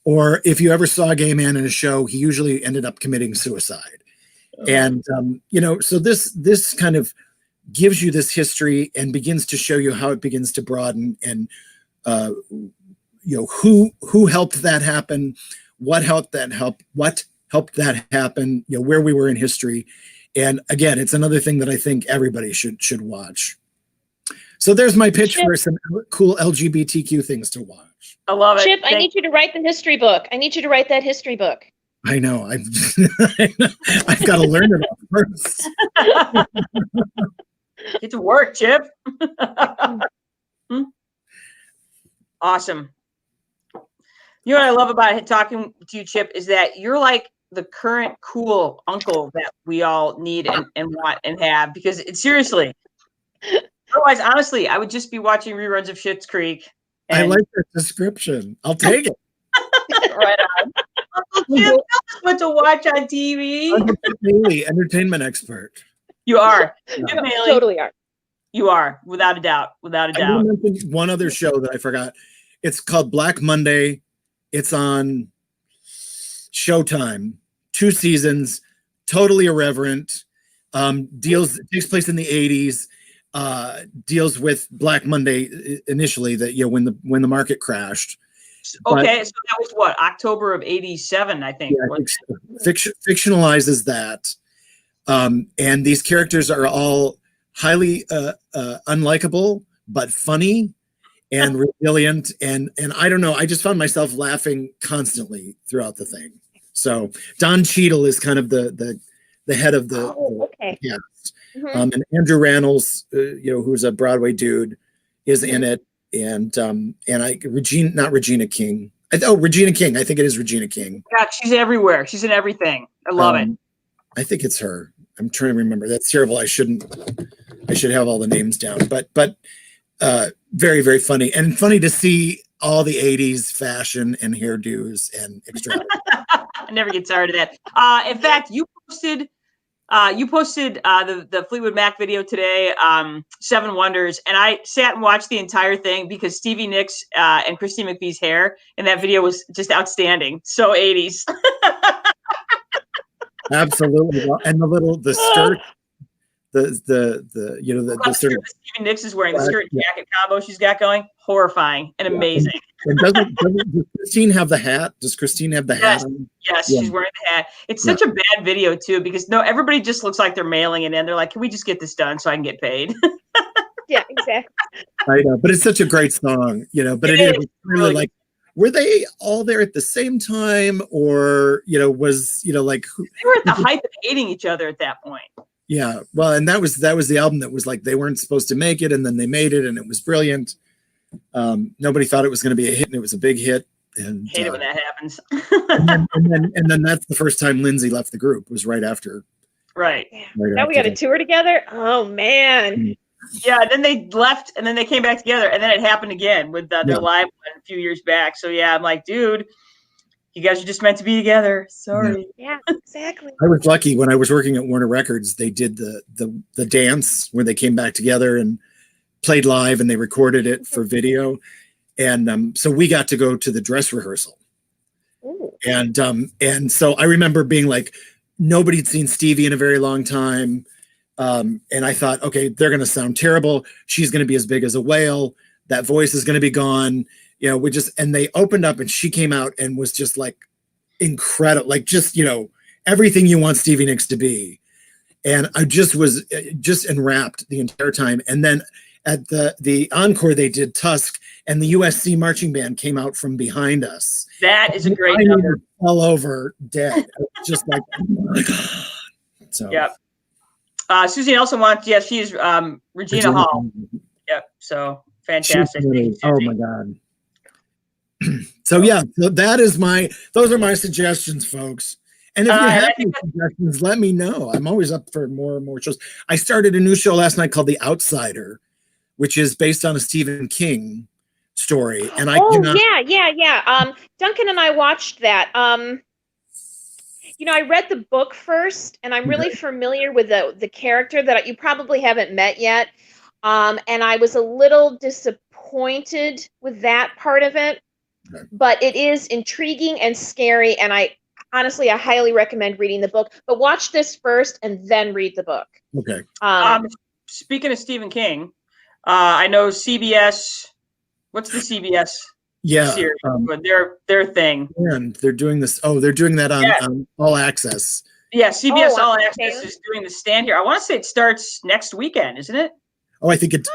Or if you ever saw a gay man in a show, he usually ended up committing suicide. And, so this kind of gives you this history and begins to show you how it begins to broaden and, who helped that happen, what helped that happen, where we were in history. And again, it's another thing that I think everybody should watch. So there's my pitch for some cool LGBTQ things to watch. I love it. Chip, I need you to write the history book. I need you to write that history book. I know. I've got to learn it first. Get to work, Chip. Awesome. You know what I love about talking to you, Chip, is that you're like the current cool uncle that we all need and want and have, because seriously, otherwise, honestly, I would just be watching reruns of Schitt's Creek. I like that description. I'll take it. Right on. Uncle Chip, tell us what to watch on TV. Chip Moehle, entertainment expert. You are. You totally are. You are, without a doubt. Without a doubt. I mentioned one other show that I forgot. It's called Black Monday. It's on Showtime. 2 seasons, totally irreverent. Takes place in the 80s. Deals with Black Monday initially, that when the market crashed. Okay, so that was what, October of '87, I think. Yeah, I think so. Fictionalizes that, and these characters are all highly unlikable but funny and resilient, and I don't know. I just found myself laughing constantly throughout the thing. So Don Cheadle is kind of the head of the cast. Mm-hmm. And Andrew Rannells, who's a Broadway dude, is in it, and Regina King. Regina King. I think it is Regina King. Yeah, she's everywhere. She's in everything. I love it. I think it's her. I'm trying to remember. That's terrible. I should have all the names down. But very, very funny, and funny to see all the 80s fashion and hairdos and extravagance. I never get tired of that. In fact, you posted the Fleetwood Mac video today, 7 Wonders, and I sat and watched the entire thing because Stevie Nicks and Christine McVie's hair in that video was just outstanding. So 80s. Absolutely. And the skirt, the sort of Stevie Nicks is wearing the skirt and jacket combo she's got going, horrifying and amazing. And does Christine have the hat? Does Christine have the hat on? Yes, she's wearing the hat. It's such a bad video too, because everybody just looks like they're mailing it in. They're like, can we just get this done so I can get paid? Yeah, exactly. I know, but it's such a great song, but it is really like, were they all there at the same time, or was like they were at the height of hating each other at that point? Yeah, well, and that was the album that was like they weren't supposed to make it, and then they made it, and it was brilliant. Nobody thought it was going to be a hit, and it was a big hit. And hate it when that happens. and then that's the first time Lindsay left the group, was right after. Right. Now we got a tour together. Oh man. Yeah. Then they left, and then they came back together, and then it happened again with their live one a few years back. So yeah, I'm like, dude, You guys are just meant to be together. Sorry. Yeah, exactly. I was lucky when I was working at Warner Records. They did the dance where they came back together and played live, and they recorded it for video. And so we got to go to the dress rehearsal. Ooh. And so I remember being like, nobody'd seen Stevie in a very long time. And I thought, okay, they're going to sound terrible. She's going to be as big as a whale. That voice is going to be gone. You know, and they opened up and she came out and was just like incredible, like just, you know, everything you want Stevie Nicks to be. And I just was just enwrapped the entire time. And then at the encore, they did Tusk, and the USC marching band came out from behind us. That is a great number. Fell over dead. Just like, oh my God. So, yep. Susie Nelson wants, yes, she's Regina Hall. Yep. So fantastic. Really, oh my God. So yeah, so those are my suggestions, folks. And if you have any suggestions, let me know. I'm always up for more and more shows. I started a new show last night called The Outsider, which is based on a Stephen King story. And yeah. Duncan and I watched that. You know, I read the book first, and I'm really familiar with the character that you probably haven't met yet. And I was a little disappointed with that part of it. Okay. But it is intriguing and scary, and I highly recommend reading the book. But watch this first and then read the book. Okay. Speaking of Stephen King, I know CBS. What's the CBS? Series? Their thing. And they're doing this. Oh, they're doing that on All Access. Yeah, CBS All Access is doing The Stand here. I want to say it starts next weekend, isn't it? Oh, I think it.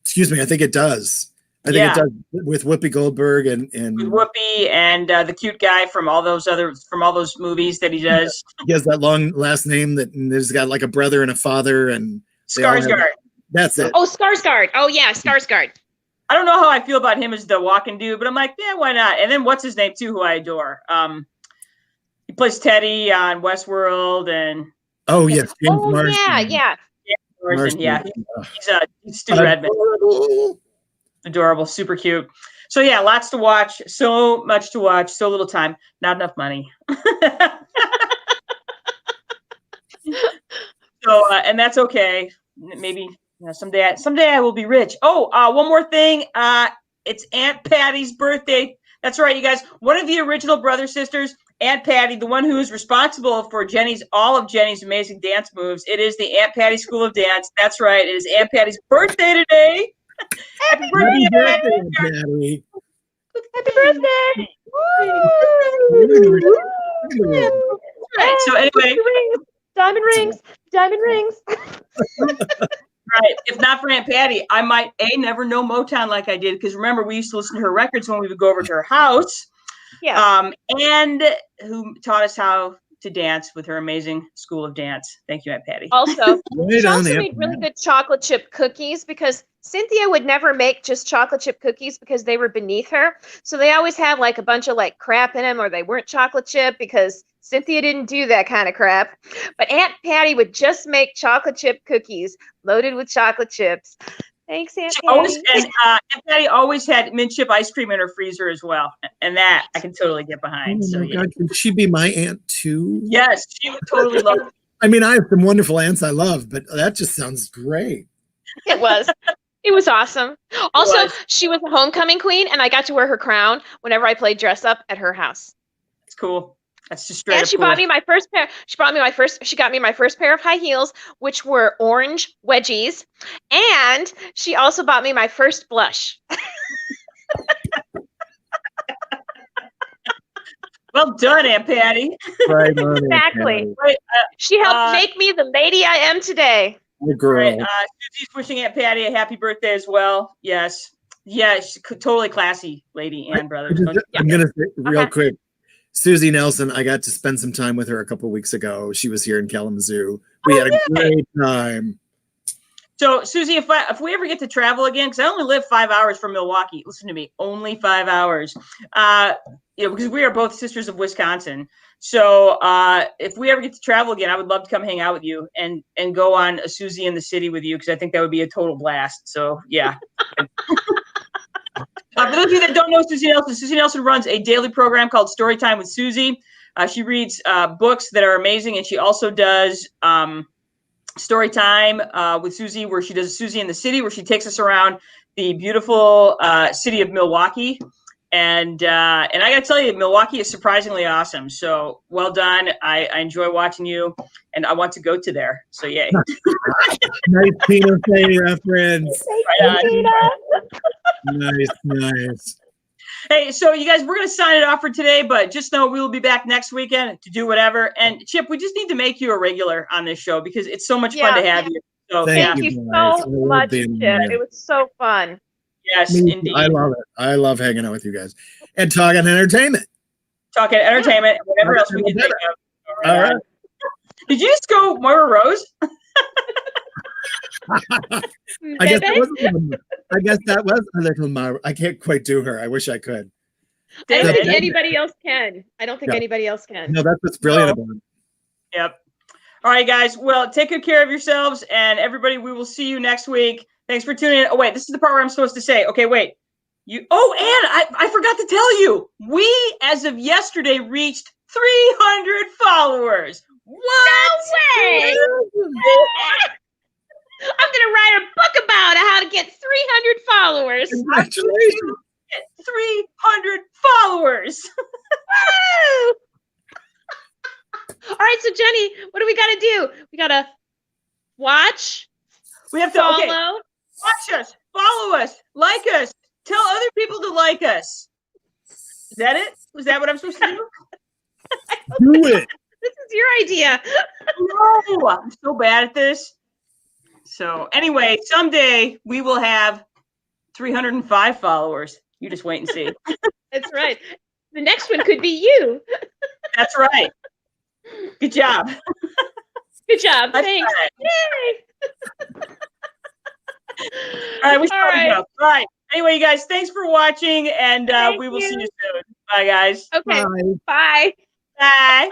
Excuse me. I think it does. I think it does with Whoopi Goldberg and with Whoopi and the cute guy from all those movies that he does. He has that long last name that has got like a brother and a father and Skarsgård. That's it. Oh, Skarsgård. Oh yeah, Skarsgård. I don't know how I feel about him as the walking dude, but I'm like, yeah, why not? And then what's his name too, who I adore. He plays Teddy on Westworld and yes, James Marsden. Yeah. He's Stu Redmond. Adorable, super cute. So yeah, lots to watch, so much to watch, so little time, not enough money. So and that's okay. Maybe someday I will be rich. Oh, one more thing. It's Aunt Patty's birthday. That's right, you guys. One of the original brother sisters, Aunt Patty, the one who is responsible for all of Jenny's amazing dance moves. It is the Aunt Patty School of Dance. That's right. It is Aunt Patty's birthday today. Happy birthday, Patty! Happy birthday! Right. So anyway, diamond rings. Right. If not for Aunt Patty, I might never know Motown like I did, because remember, we used to listen to her records when we would go over to her house. Yeah. And who taught us how to dance with her amazing school of dance. Thank you, Aunt Patty. Also, she also made really good chocolate chip cookies, because Cynthia would never make just chocolate chip cookies because they were beneath her. So they always had like a bunch of like crap in them, or they weren't chocolate chip because Cynthia didn't do that kind of crap. But Aunt Patty would just make chocolate chip cookies loaded with chocolate chips. Thanks, Aunt Patty. Aunt Patty always had mint chip ice cream in her freezer as well, and that I can totally get behind. Oh my God, can she be my aunt too? Yes, she would totally love it. I mean, I have some wonderful aunts I love, but that just sounds great. It was. It was awesome. Also, she was a homecoming queen, and I got to wear her crown whenever I played dress up at her house. It's cool. That's just straight. And she bought me my first pair. She got me my first pair of high heels, which were orange wedgies, and she also bought me my first blush. Well done, Aunt Patty. Right on, exactly. Right, she helped make me the lady I am today. Good girl. Right, Susie's wishing Aunt Patty a happy birthday as well. Yes. Yeah, she's totally classy lady and brothers. I'm going to say real quick. Susie Nelson, I got to spend some time with her a couple of weeks ago. She was here in Kalamazoo. We had a great time. So, Susie, if we ever get to travel again, because I only live 5 hours from Milwaukee. Listen to me, only 5 hours. Because we are both sisters of Wisconsin. So, if we ever get to travel again, I would love to come hang out with you and go on a Susie in the City with you, because I think that would be a total blast. So, yeah. For those of you that don't know Susie Nelson runs a daily program called Storytime with Susie. She reads books that are amazing, and she also does Storytime with Susie, where she does Susie in the City, where she takes us around the beautiful city of Milwaukee. And I got to tell you, Milwaukee is surprisingly awesome. So well done. I enjoy watching you, and I want to go to there. So yay. Nice Tina Fey reference. Thank you, Tina. Nice. Hey, so you guys, we're going to sign it off for today, but just know we will be back next weekend to do whatever. And Chip, we just need to make you a regular on this show because it's so much fun to have you. So Thank you so much, Chip. It was so fun. Yes, indeed. I love it. I love hanging out with you guys and talking entertainment. Talking entertainment, whatever else we can think of. All right. Did you just go Moira Rose? I guess that was a little Mara. I can't quite do her. I wish I could. I don't think anybody else can. Anybody else can. No, that's what's brilliant about it. Yep. All right, guys. Well, take good care of yourselves, and everybody, we will see you next week. Thanks for tuning in. Oh, wait, this is the part where I'm supposed to say, okay, wait. And I forgot to tell you, we, as of yesterday, reached 300 followers. What? No way! I'm going to write a book about how to get 300 followers. Congratulations. 300 followers. Woo! All right, so Jenny, what do we got to do? We got to watch, we have to follow. Okay. Watch us, follow us, like us, tell other people to like us. Is that it? Was that what I'm supposed to do? Do it. This is your idea. No, I'm so bad at this. So anyway, someday we will have 305 followers. You just wait and see. That's right. The next one could be you. That's right. Good job. Good job. That's Thanks. right. Yay. All right, we All right. All right. Anyway, you guys, thanks for watching, and Thank we will you. see you soon. Bye, guys. Okay. Bye. Bye. Bye.